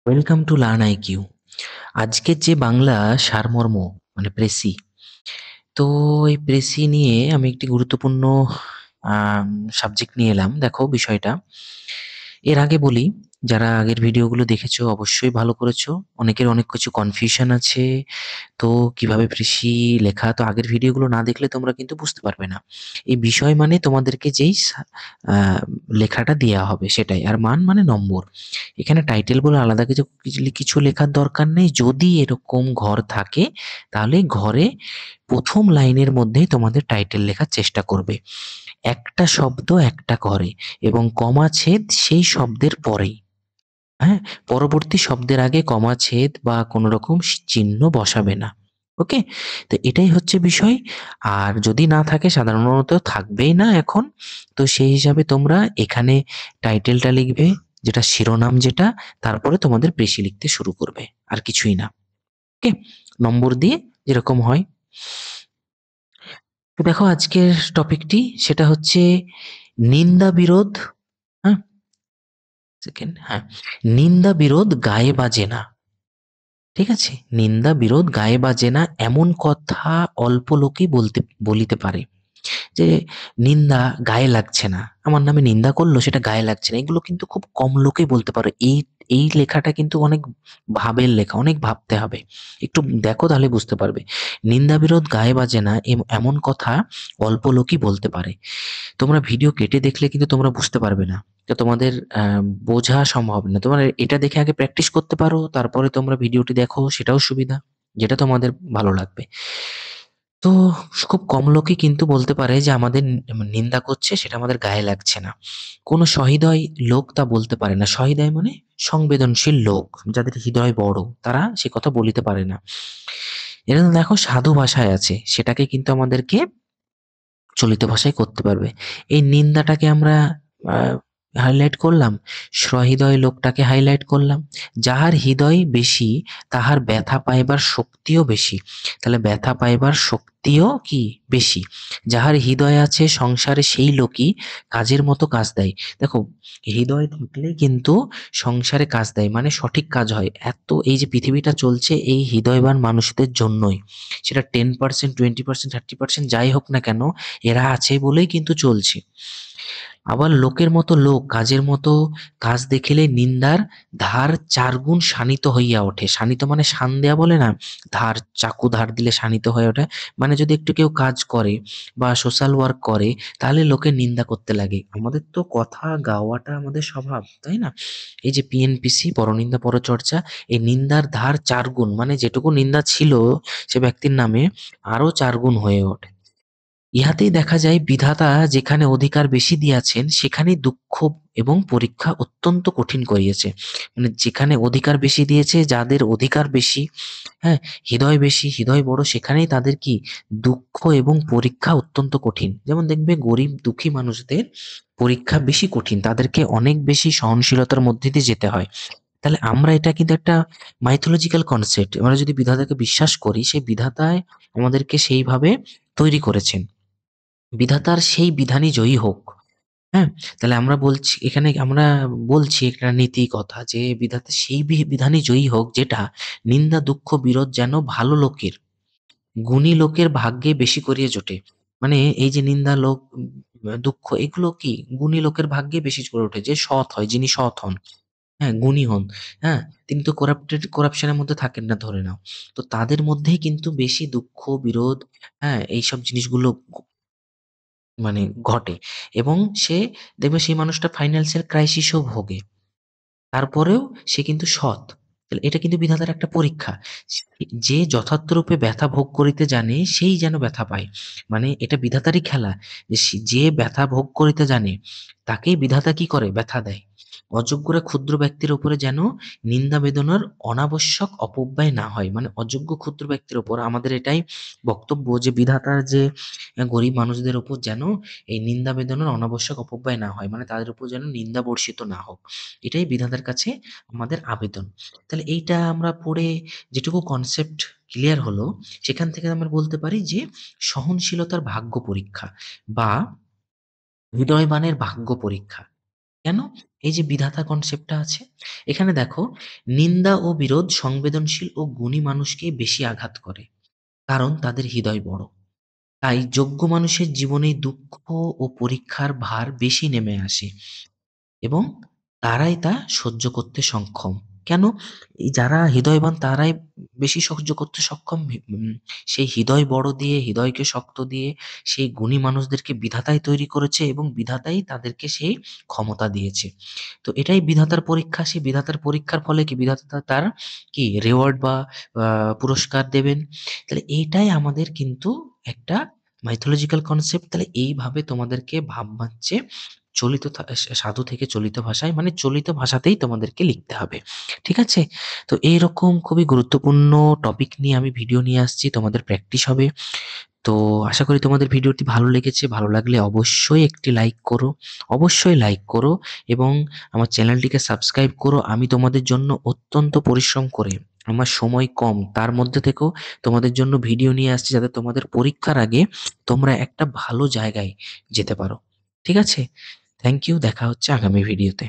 Welcome to learn IQ. আজকের যে বাংলা সারমর্ম মানে প্রেসি, তো এই প্রেসি নিয়ে আমি একটি গুরুত্বপূর্ণ সাবজেক্ট নিয়ে এলাম। দেখো বিষয়টা এর আগে বলি, যারা আগের ভিডিওগুলো দেখেছো অবশ্যই ভালো করেছো। অনেকের অনেক কিছু কনফিউশন আছে, তো কিভাবে প্রেসি লেখা, তো আগের ভিডিওগুলো না দেখলে তোমরা কিন্তু বুঝতে পারবে না। এই বিষয় মানে তোমাদেরকে যেই আহ, লেখাটা দেওয়া হবে সেটাই, আর মান মানে নম্বর। এখানে টাইটেল বলে আলাদা কিছু কিছু লেখার দরকার নেই। যদি এরকম ঘর থাকে তাহলে ঘরে প্রথম লাইনের মধ্যেই তোমাদের টাইটেল লেখার চেষ্টা করবে। একটা শব্দ একটা ঘরে, এবং কমা ছেদ সেই শব্দের পরেই। হ্যাঁ, পরবর্তী শব্দের আগে কমা ছেদ বা কোনো রকম চিহ্ন বসাবে না। ওকে, তো এটাই হচ্ছে বিষয়। আর যদি না থাকে, সাধারণত থাকবেই না এখন, তো সেই হিসাবে তোমরা এখানে টাইটেলটা লিখবে, যেটা শিরোনাম যেটা, তারপরে তোমাদের পেশি লিখতে শুরু করবে, আর কিছুই না। ওকে, নম্বর দিয়ে যেরকম হয়। তো দেখো আজকের টপিকটি সেটা হচ্ছে নিন্দা বিরোধ। হ্যাঁ, সেকেন্ড, হ্যাঁ, নিন্দা বিরোধ গায়ে বাজে না। ঠিক আছে, নিন্দা বিরোধ গায়ে বাজে না এমন কথা অল্প লোকই বলিতে পারে। যে নিন্দা গায়ে লাগছে না, আমার নামে নিন্দা করলো সেটা গায়ে লাগছে না, এগুলো কিন্তু খুব কম লোকেই বলতে পারে। এই এই লেখাটা কিন্তু অনেক ভাবের লেখা, অনেক ভাবতে হবে। একটু দেখো তাহলে বুঝতে পারবে। নিন্দা বিরোধ গায়ে বাজে না এমন কথা অল্প লোকই বলতে পারে। তোমরা ভিডিও কেটে দেখলে কিন্তু তোমরা বুঝতে পারবে না, তো তোমাদের বোঝা সম্ভব না। তোমরা এটা দেখে আগে প্র্যাকটিস করতে পারো, তারপরে তোমরা ভিডিওটি দেখো, সেটাও সুবিধা, যেটা তোমাদের ভালো লাগবে। তো খুব কম লোকই কিন্তু বলতে পারে যে আমাদের নিন্দা করছে সেটা আমাদের গায়ে লাগছে না। কোনো সহৃদয় লোক তা বলতে পারে না। সহৃদয় মানে সংবেদনশীল লোক, যাদের হৃদয় বড়, তারা সে কথা বলিতে পারে না। এটা তো দেখো সাধু ভাষায় আছে, সেটাকে কিন্তু আমাদেরকে চলিত ভাষায় করতে পারবে। এই নিন্দাটাকে আমরা হাইলাইট করলাম, সহৃদয় লোকটাকে হাইলাইট করলাম। যাহার হৃদয় বেশি তাহার ব্যথা পাইবার শক্তিও বেশি। তাহলে ব্যথা পাইবার শক্তিও কি বেশি। যাহার হৃদয় আছে সংসারে সেই লোকই কাজের মতো কাজ দেয়। দেখো, হৃদয় থাকলে কিন্তু সংসারে কাজ দেয়, মানে সঠিক কাজ হয়। এত এই যে পৃথিবীটা চলছে এই হৃদয়বান মানুষদের জন্যই, সেটা 10%, 20%, 30% যাই হোক না কেন, এরা আছে বলেই কিন্তু চলছে। আবার লোকের মতো লোক কাজের মতো কাজ দেখিলে নিন্দার ধার 4 গুণ শানিত হইয়া ওঠে। শানিত মানে শান দেয়া বলে না, ধার, চাকু ধার দিলে শানিত হয়ে ওঠে। মানে যদি একটু কেউ কাজ করে বা সোশ্যাল ওয়ার্ক করে, তাহলে লোকে নিন্দা করতে লাগে। আমাদের তো কথা গাওয়াটা আমাদের স্বভাব, তাই না? এই যে পিএনপিসি, পরনিন্দা পরচর্চা, এই নিন্দার ধার 4 গুণ, মানে যেটুকু নিন্দা ছিল সে ব্যক্তির নামে আরো 4 গুণ হয়ে ওঠে। ইহাতেই দেখা যায় বিধাতা যেখানে অধিকার বেশি দিয়াছেন সেখানেই দুঃখ এবং পরীক্ষা অত্যন্ত কঠিন করিয়েছে। মানে যেখানে অধিকার বেশি দিয়েছে, যাদের অধিকার বেশি, হ্যাঁ, হৃদয় বেশি, হৃদয় বড়, সেখানেই তাদের কি দুঃখ এবং পরীক্ষা অত্যন্ত কঠিন। যেমন দেখবে গরিব দুঃখী মানুষদের পরীক্ষা বেশি কঠিন, তাদেরকে অনেক বেশি সহনশীলতার মধ্যে দিয়ে যেতে হয়। তাহলে আমরা এটা কিন্তু একটা মাইথোলজিক্যাল কনসেপ্ট, আমরা যদি বিধাতাকে বিশ্বাস করি, সেই বিধাতায় আমাদেরকে সেইভাবে তৈরি করেছেন। বিধাতার সেই বিধানই জয়ী হোক। হ্যাঁ, তাহলে আমরা বলছি এখানে, আমরা বলছি একটা নীতি কথা, যে বিধাতা সেই বিধানই জয়ী হোক যেটা নিন্দা দুঃখ বিরোধ যেন ভালো লোকের, গুণী লোকের ভাগ্যে বেশি করিয়া জোটে। মানে এই যে নিন্দা লোক, দুঃখ, এগুলো কি গুণী লোকের ভাগ্যে বেশি করে ওঠে, যে সৎ হয়, যিনি সৎ হন, হ্যাঁ, গুণী হন, হ্যাঁ, তিনি তো করাপশনের মধ্যে থাকেন না ধরে নাও। তো তাদের মধ্যেই কিন্তু বেশি দুঃখ বিরোধ, হ্যাঁ, এইসব জিনিসগুলো মানে ঘটে। এবং সে, দেখবে সেই মানুষটা ফাইন্যান্সিয়াল ক্রাইসিসও ভোগে, তারপরেও সে কিন্তু সৎ। তাহলে এটা কিন্তু বিধাতার একটা পরীক্ষা। যে যথার্থরূপে ব্যথা ভোগ করিতে জানে সেই যেন ব্যথা পায়। মানে এটা বিধাতারই খেলা, যে যে ব্যথা ভোগ করিতে জানে তাকেই বিধাতা কি করে, ব্যথা দেয়। অযোগ্যরা ক্ষুদ্র ব্যক্তির উপরে যেন নিন্দা বেদনার অনাবশ্যক অপব্যয় না হয়। মানে অযোগ্য ক্ষুদ্র ব্যক্তির উপর আমাদের এটাই বক্তব্য, যে বিধাতার যে গরিব মানুষদের উপর যেন এই নিন্দা বেদনার অনাবশ্যক অপব্যয় না হয়, মানে তাদের উপর যেন নিন্দা বর্ষিত না হোক। এটাই বিধাতার কাছে আমাদের আবেদন। তাহলে এইটা আমরা পড়ে যেটুকু কনসেপ্ট ক্লিয়ার হলো, সেখান থেকে আমরা বলতে পারি যে সহনশীলতার ভাগ্য পরীক্ষা বা হৃদয়বানের ভাগ্য পরীক্ষা। কেন? এই যে বিধাতা কনসেপ্টটা আছে, এখানে দেখো নিন্দা ও বিরোধ সংবেদনশীল ও গুণী মানুষকেই বেশি আঘাত করে। কারণ তাদের হৃদয় বড়। তাই যোগ্য মানুষের জীবনে দুঃখ ও পরীক্ষার ভার বেশি নেমে আসে এবং তারাই তা সহ্য করতে সক্ষম। কেন? এই যারা হৃদয়বান তারাই বেশি সহ্য করতে সক্ষম। সেই হৃদয় বড় দিয়ে, হৃদয়কে শক্ত দিয়ে সেই গুণী মানুষদেরকে বিধাতাই তৈরি করেছে এবং বিধাতাই তাদেরকে সেই ক্ষমতা দিয়েছে। তো এটাই বিধাতার পরীক্ষা। সেই বিধাতার পরীক্ষার ফলে কি বিধাতা তার কি রিওয়ার্ড বা পুরস্কার দেবেন। তাহলে এইটাই আমাদের কিন্তু একটা মাইথোলজিক্যাল কনসেপ্ট। তাহলে এইভাবে তোমাদেরকে ভাববাচ্চে চলিত সাধু থেকে চলিত ভাষায় মানে চলিত ভাষাতেই তোমাদেরকে লিখতে হবে। ঠিক আছে? তো এইরকম খুবই গুরুত্বপূর্ণ টপিক নিয়ে আমি ভিডিও নিয়ে আসছি। তোমাদের প্র্যাকটিস হবে। তো আশা করি তোমাদের ভিডিওটি ভালো লেগেছে। ভালো লাগলে অবশ্যই একটি লাইক করো। অবশ্যই লাইক করো এবং আমার চ্যানেলটিকে সাবস্ক্রাইব করো। আমি তোমাদের জন্য অত্যন্ত পরিশ্রম করে আমার সময় কম তার মধ্যে থেকেও তোমাদের জন্য ভিডিও নিয়ে আসছি যাতে তোমাদের পরীক্ষার আগে তোমরা একটা ভালো জায়গায় যেতে পারো। ঠিক আছে? Thank you. দেখা হচ্ছে আগামী ভিডিওতে।